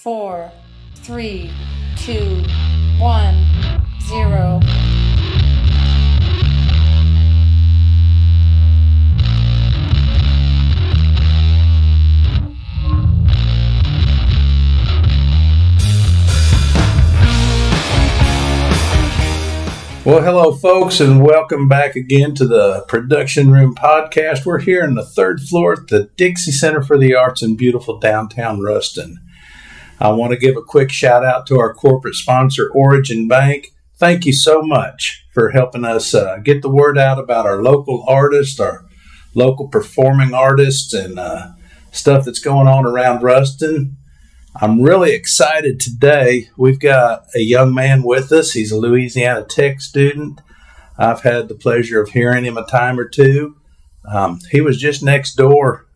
4, 3, 2, 1, 0. Well, hello, folks, and welcome back again to the Production Room Podcast. We're here on the third floor at the Dixie Center for the Arts in beautiful downtown Ruston. I want to give a quick shout out to our corporate sponsor, Origin Bank. Thank you so much for helping us get the word out about our local artists, our local performing artists, and stuff that's going on around Ruston. I'm really excited today. We've got a young man with us. He's a Louisiana Tech student. I've had the pleasure of hearing him a time or two. He was just next door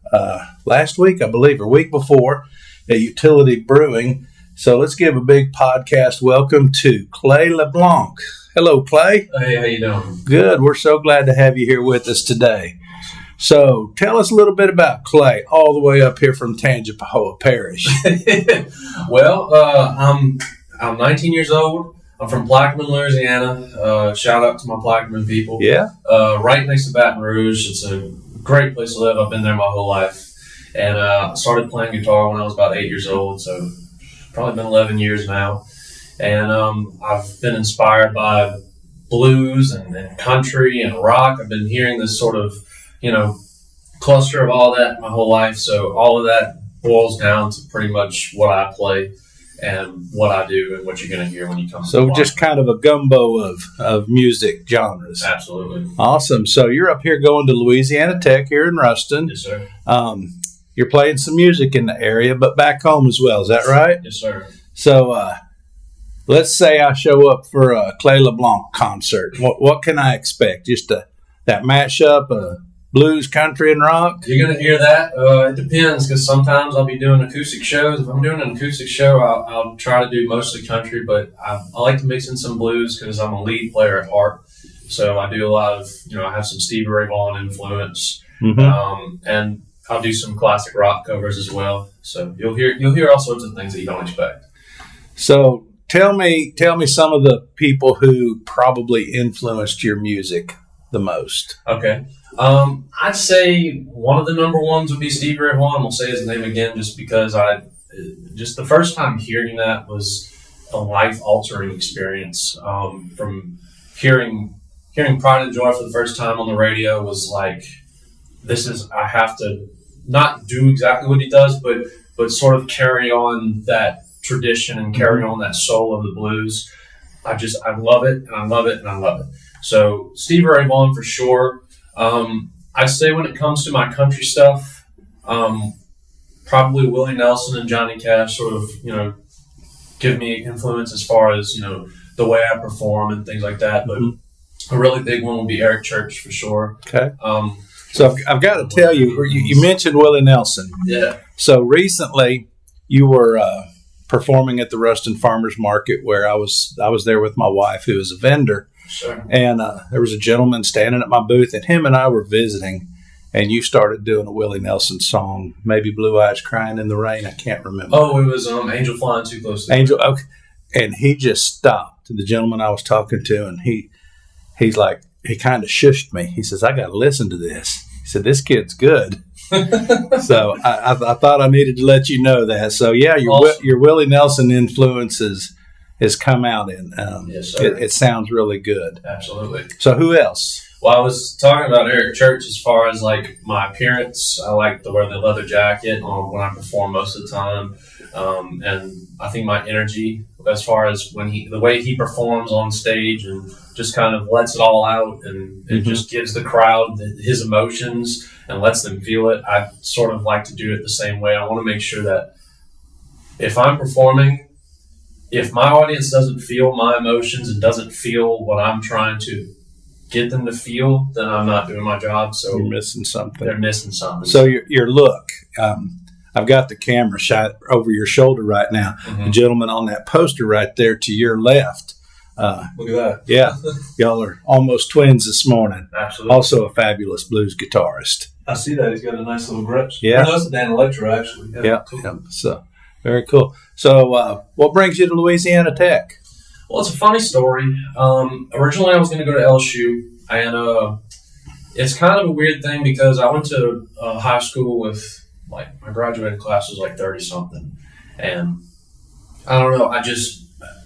last week, I believe, or week before at Utility Brewing. So let's give a big podcast welcome to Clay LeBlanc. Hello, Clay. Hey, how you doing? Good. We're so glad to have you here with us today. So tell us a little bit about Clay, all the way up here from Tangipahoa Parish. Well, I'm 19 years old. I'm from Plaquemines, Louisiana. Shout out to my Plaquemines people. Yeah. Right next to Baton Rouge. It's a great place to live. I've been there my whole life. And I started playing guitar when I was about 8 years old, so probably been 11 years now. And I've been inspired by blues and country and rock. I've been hearing this sort of cluster of all that my whole life. So all of that boils down to pretty much what I play and what I do and what you're going to hear when you come. So just kind of a gumbo of music genres. Absolutely. Awesome. So you're up here going to Louisiana Tech here in Ruston. Yes, sir. You're playing some music in the area, but back home as well. Is that right? Yes, sir. So let's say I show up for a Clay LeBlanc concert. What can I expect? Just that mashup of blues, country, and rock? You're going to hear that. It depends, because sometimes I'll be doing acoustic shows. If I'm doing an acoustic show, I'll try to do mostly country, but I like to mix in some blues because I'm a lead player at heart. So I do a lot of, I have some Stevie Ray Vaughan influence, and I'll do some classic rock covers as well. So you'll hear all sorts of things that you don't expect. So tell me some of the people who probably influenced your music the most. Okay. I'd say one of the number ones would be Stevie Ray Vaughan. We'll say his name again just because just the first time hearing that was a life-altering experience. From hearing Pride and Joy for the first time on the radio was like, I have to not do exactly what he does, but sort of carry on that tradition and carry on that soul of the blues. I love it, and I love it, and I love it. So Stevie Ray Vaughan for sure. I say when it comes to my country stuff, probably Willie Nelson and Johnny Cash sort of, give me influence as far as, the way I perform and things like that. But a really big one will be Eric Church for sure. Okay. So I've got to tell you, you mentioned Willie Nelson. Yeah. So recently you were performing at the Ruston Farmers Market where I was there with my wife, who is a vendor. Sure. And there was a gentleman standing at my booth, and him and I were visiting, and you started doing a Willie Nelson song, maybe Blue Eyes Crying in the Rain. I can't remember. Oh, it was Angel Flying Too Close to Angel. Okay. And he just stopped, the gentleman I was talking to, and he's like, he kind of shushed me. He says, I got to listen to this. He said, this kid's good. So I thought I needed to let you know that. So, yeah, your Willie Nelson influence has come out, and yes, sir. It sounds really good. Absolutely. So who else? Well, I was talking about Eric Church as far as like my appearance. I like to wear the leather jacket when I perform most of the time. And I think my energy, as far as the way he performs on stage and just kind of lets it all out and just gives the crowd his emotions and lets them feel it. I sort of like to do it the same way. I want to make sure that if I'm performing, if my audience doesn't feel my emotions and doesn't feel what I'm trying to get them to feel, then I'm not doing my job. So you're missing something. They're missing something. So your look, I've got the camera shot over your shoulder right now. The gentleman on that poster right there to your left. Look at that. Yeah. Y'all are almost twins this morning. Absolutely. Also a fabulous blues guitarist. I see that. He's got a nice little grip. Yeah. That's a Dan Electra, actually. Yeah. Cool. Yeah. So Very cool. So what brings you to Louisiana Tech? Well, it's a funny story. Originally, I was going to go to LSU, and it's kind of a weird thing because I went to high school with, my graduated class was 30-something. And I don't know,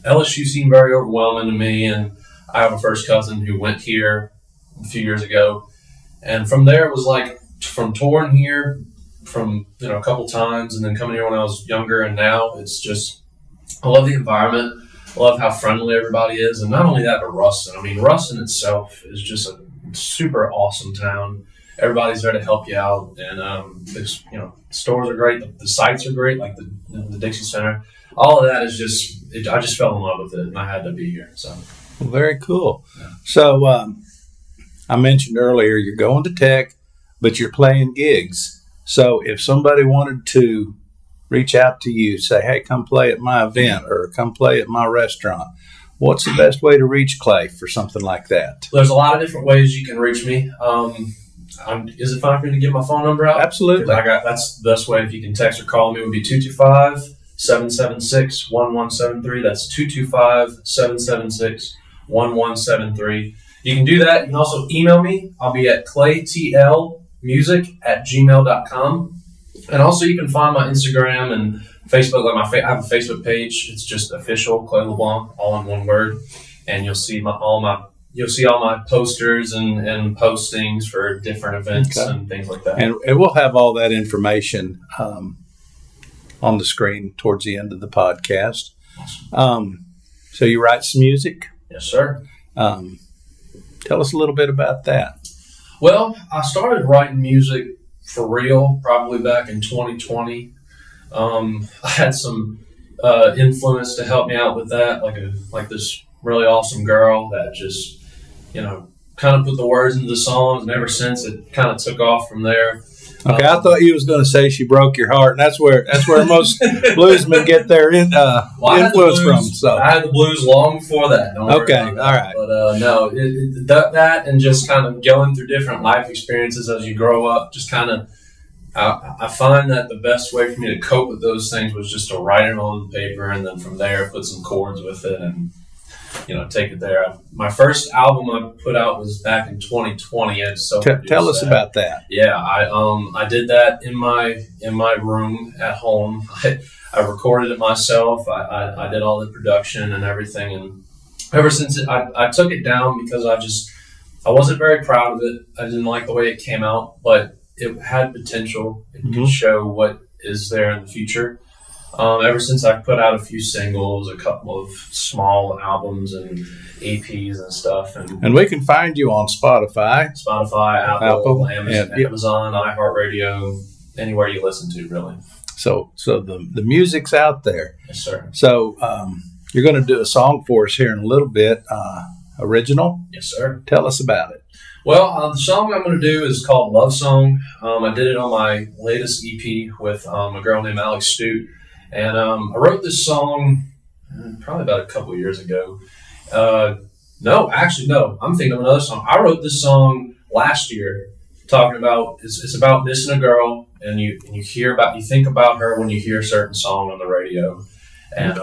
LSU seemed very overwhelming to me, and I have a first cousin who went here a few years ago. And from there, it was from touring here a couple times and then coming here when I was younger, and now it's just, I love the environment. I love how friendly everybody is. And not only that, but Ruston. I mean, Ruston itself is just a super awesome town. Everybody's there to help you out. And, stores are great. The sites are great, like the Dixie Center. All of that is just, I just fell in love with it, and I had to be here. So, well, very cool. Yeah. So I mentioned earlier you're going to Tech, but you're playing gigs. So if somebody wanted to reach out to you, say, hey, come play at my event or come play at my restaurant, what's the best way to reach Clay for something like that? There's a lot of different ways you can reach me. Is it fine for me to give my phone number out? Absolutely. That's the best way. If you can text or call me, it would be 225-776-1173. That's 225-776-1173. You can do that. You can also email me. I'll be at claytlmusic@gmail.com. And also you can find my Instagram and Facebook. I have a Facebook page. It's just official Clay LeBlanc, all in one word. And you'll see all my posters and postings for different events and things like that. And we'll have all that information on the screen towards the end of the podcast. So you write some music? Yes, sir. Tell us a little bit about that. Well, I started writing music for real probably back in 2020. I had some influence to help me out with that, like this really awesome girl that just, kind of put the words into the songs, and ever since it kind of took off from there. Okay, I thought you was going to say she broke your heart, and that's where most bluesmen get their influence from. So I had the blues long before that. Okay, all right. But no, that and just kind of going through different life experiences as you grow up, just kind of, I find that the best way for me to cope with those things was just to write it on paper, and then from there put some chords with it and take it there. My first album I put out was back in 2020. Tell us about that. Yeah, I did that in my room at home. I recorded it myself. I did all the production and everything, and ever since I took it down because I wasn't very proud of it. I didn't like the way it came out, but it had potential. It could show what is there in the future. Ever since I put out a few singles, a couple of small albums and EPs and stuff. And we can find you on Spotify, Apple, Amazon, iHeartRadio, anywhere you listen to, really. So the music's out there. Yes, sir. So you're going to do a song for us here in a little bit. Original? Yes, sir. Tell us about it. Well, the song I'm going to do is called Love Song. I did it on my latest EP with a girl named Alex Stute. And I wrote this song probably about a couple of years ago. No, I'm thinking of another song. I wrote this song last year, talking about it's about missing a girl, and you think about her when you hear a certain song on the radio, and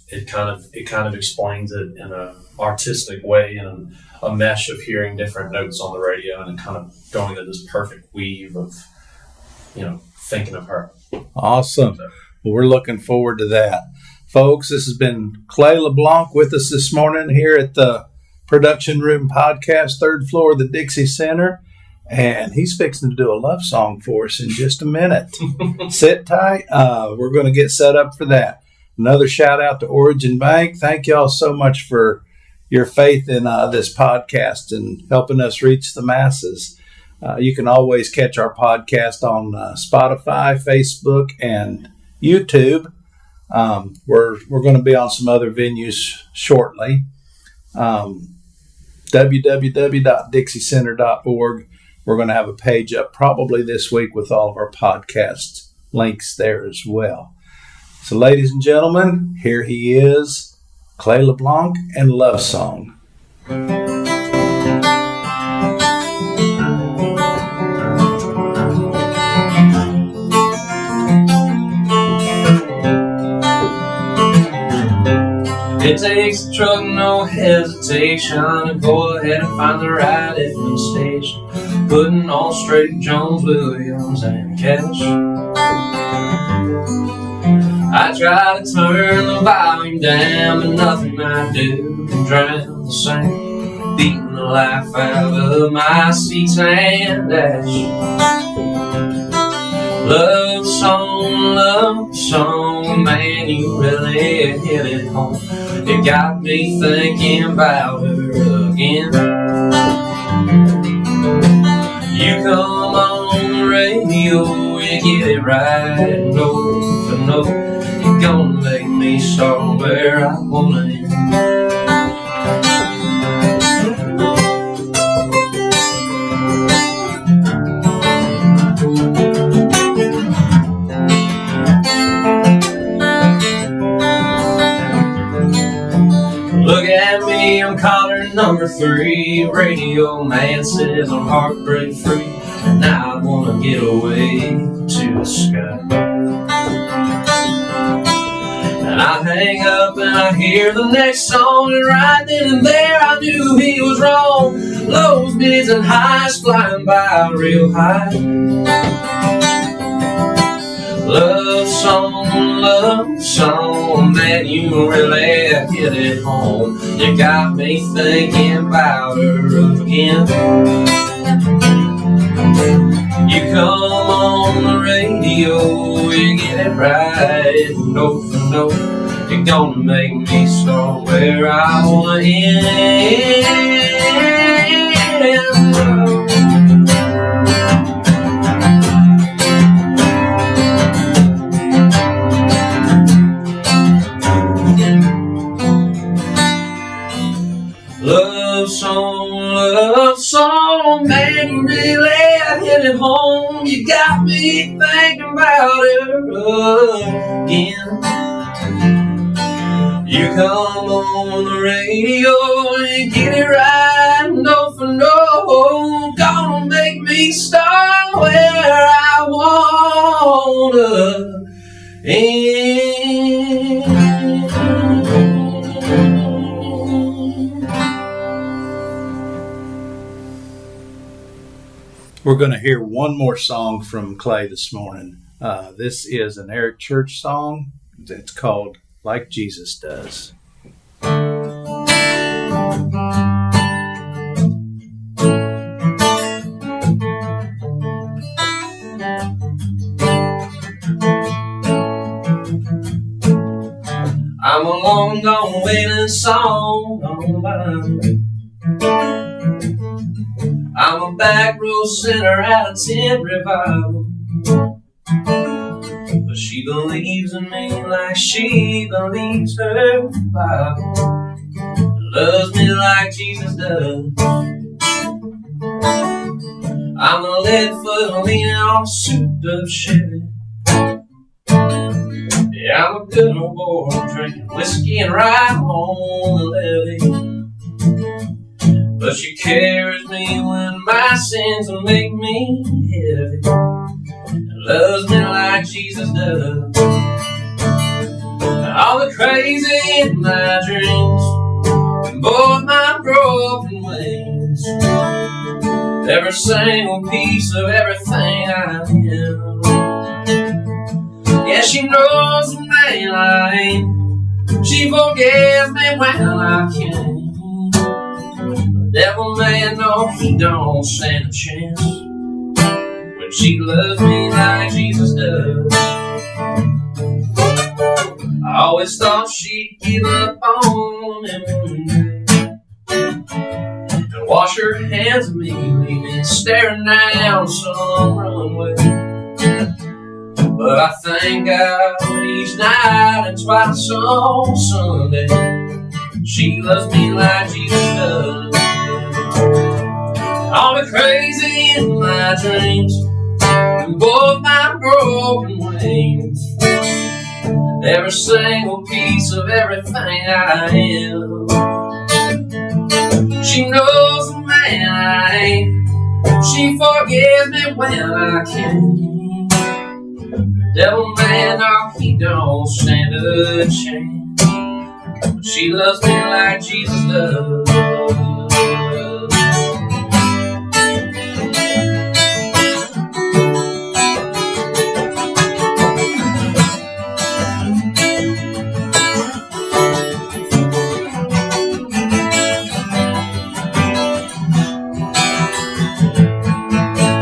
it kind of explains it in an artistic way and a mesh of hearing different notes on the radio, and it kind of going into this perfect weave of thinking of her. Awesome. Well, we're looking forward to that. Folks, this has been Clay LeBlanc with us this morning here at the Production Room Podcast, third floor of the Dixie Center. And he's fixing to do a love song for us in just a minute. Sit tight. We're going to get set up for that. Another shout out to Origin Bank. Thank y'all so much for your faith in this podcast and helping us reach the masses. You can always catch our podcast on Spotify, Facebook, and YouTube. We're going to be on some other venues shortly. www.dixiecenter.org. We're going to have a page up probably this week with all of our podcast links there as well. So, ladies and gentlemen, here he is, Clay LeBlanc and Love Song. It takes a truck, no hesitation, to go ahead and find the right FM station, putting on straight Jones, Williams, and Cash. I try to turn the volume down, but nothing I do can drown the sound, beating the life out of my seats and dash. Love song, man, you really hit it home. It got me thinking about her again. You come on the radio, you get it right, note for note. You're gonna make me start where I wanna end. Look at me, I'm caller number 3. Radio man says I'm heartbreak free, and now I wanna get away to the sky. And I hang up and I hear the next song, and right then and there I knew he was wrong. Lows, mids, and highs flying by real high. Love song, man, you really hit it home. You got me thinking about her again. You come on the radio, you get it right, note for note. You're gonna make me start where I wanna end. Love song, man, you really hit it home. You got me thinking about her again. You come on the radio and get it right, note for note. Gonna make me start where I wanna end. We're going to hear one more song from Clay this morning. This is an Eric Church song. It's called Like Jesus Does. I'm a long gone waiting song on mine. I'm a back row sinner at a tent revival, but she believes in me like she believes her Bible, loves me like Jesus does. I'm a lead foot leaning on a souped up Chevy. Yeah, I'm a good old boy drinking whiskey and ride on the levee. But she carries me when my sins will make me heavy, and loves me like Jesus does. All the crazy in my dreams, and both my broken wings, every single piece of everything I am. Yeah, she knows the man I ain't. She forgives me when I can't. Devil man, no, he don't stand a chance when she loves me like Jesus does. I always thought she'd give up on him and wash her hands of me, leave me staring down some runway. But I thank God each night and twice on Sunday she loves me like Jesus does. All the crazy in my dreams, and both my broken wings, every single piece of everything I am. She knows the man I ain't. She forgives me when I can. Devil man, no, he don't stand a chance She loves me like Jesus does.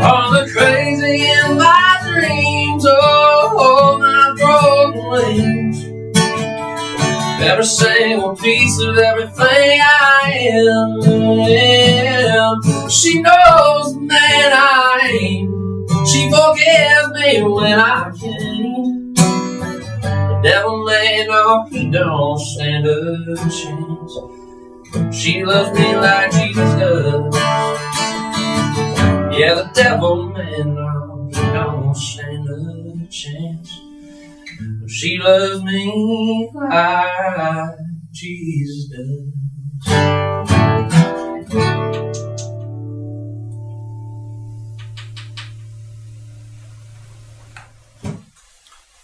All the crazy in my dreams, oh, my broken wings. Every single piece of everything I am. She knows the man I am. She forgives me when I can't. The devil may know he don't stand a chance. She loves me like Jesus does. Yeah, the devil may know he don't stand a chance. She loves me like Jesus does.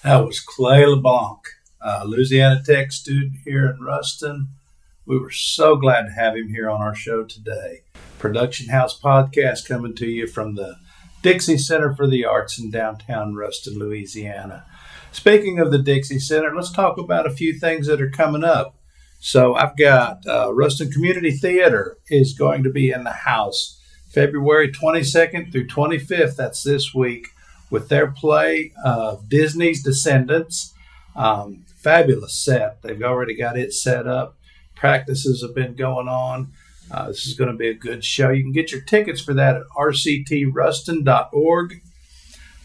That was Clay LeBlanc, Louisiana Tech student here in Ruston. We were so glad to have him here on our show today. Production House Podcast coming to you from the Dixie Center for the Arts in downtown Ruston, Louisiana. Speaking of the Dixie Center, let's talk about a few things that are coming up. So I've got Ruston Community Theater is going to be in the house February 22nd through 25th. That's this week with their play of Disney's Descendants. Fabulous set. They've already got it set up. Practices have been going on. This is going to be a good show. You can get your tickets for that at rctruston.org.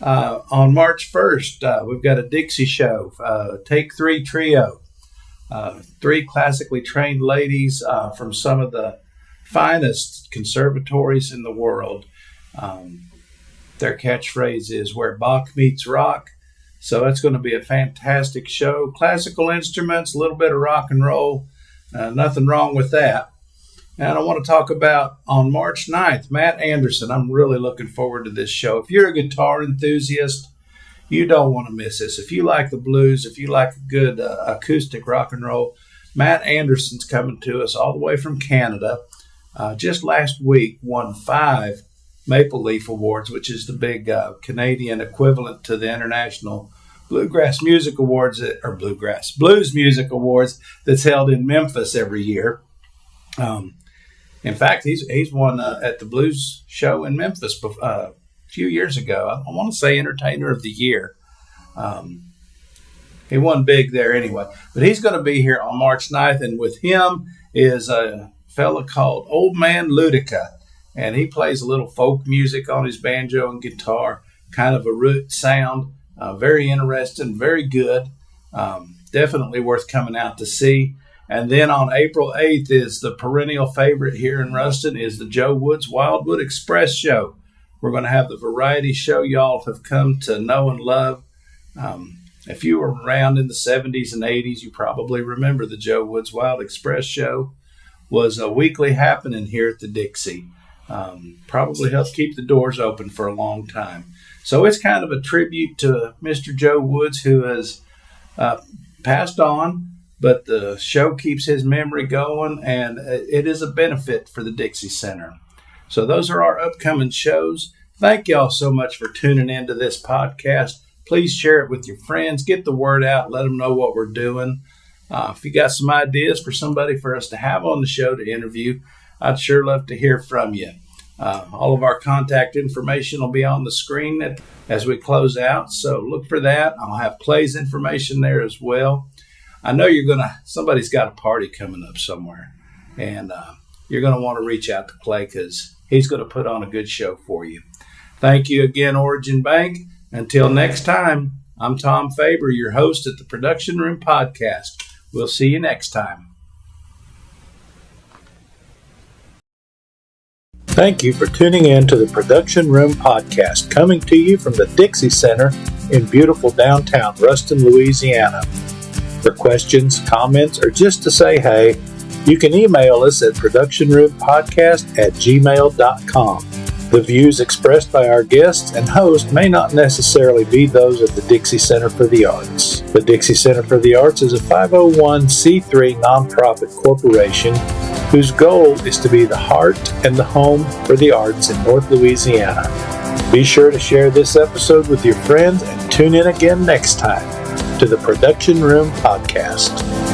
On March 1st, we've got a Dixie show, Take Three Trio. Three classically trained ladies from some of the finest conservatories in the world. Their catchphrase is where Bach meets rock. So it's going to be a fantastic show. Classical instruments, a little bit of rock and roll. Nothing wrong with that. And I want to talk about on March 9th, Matt Anderson. I'm really looking forward to this show. If you're a guitar enthusiast, you don't want to miss this. If you like the blues, if you like good acoustic rock and roll, Matt Anderson's coming to us all the way from Canada. Just last week, won 5 Maple Leaf Awards, which is the big Canadian equivalent to the International Bluegrass Music Awards, or Blues Music Awards that's held in Memphis every year. In fact, he's won at the Blues Show in Memphis a few years ago. I want to say Entertainer of the Year. He won big there anyway. But he's going to be here on March 9th, and with him is a fella called Old Man Ludica. And he plays a little folk music on his banjo and guitar, kind of a root sound. Very interesting, very good. Definitely worth coming out to see. And then on April 8th is the perennial favorite here in Ruston is the Joe Woods Wildwood Express Show. We're going to have the variety show y'all have come to know and love. If you were around in the 70s and 80s, you probably remember the Joe Woods Wild Express Show was a weekly happening here at the Dixie. Probably helped keep the doors open for a long time. So it's kind of a tribute to Mr. Joe Woods, who has passed on. But the show keeps his memory going, and it is a benefit for the Dixie Center. So those are our upcoming shows. Thank y'all so much for tuning into this podcast. Please share it with your friends. Get the word out. Let them know what we're doing. If you got some ideas for somebody for us to have on the show to interview, I'd sure love to hear from you. All of our contact information will be on the screen as we close out. So look for that. I'll have Clay's information there as well. I know somebody's got a party coming up somewhere, and you're going to want to reach out to Clay because he's going to put on a good show for you. Thank you again, Origin Bank. Until next time, I'm Tom Faber, your host at the Production Room Podcast. We'll see you next time. Thank you for tuning in to the Production Room Podcast, coming to you from the Dixie Center in beautiful downtown Ruston, Louisiana. For questions, comments, or just to say hey, you can email us at productionroompodcast@gmail.com. The views expressed by our guests and host may not necessarily be those of the Dixie Center for the Arts. The Dixie Center for the Arts is a 501c3 nonprofit corporation whose goal is to be the heart and the home for the arts in North Louisiana. Be sure to share this episode with your friends and tune in again next time to the Production Room Podcast.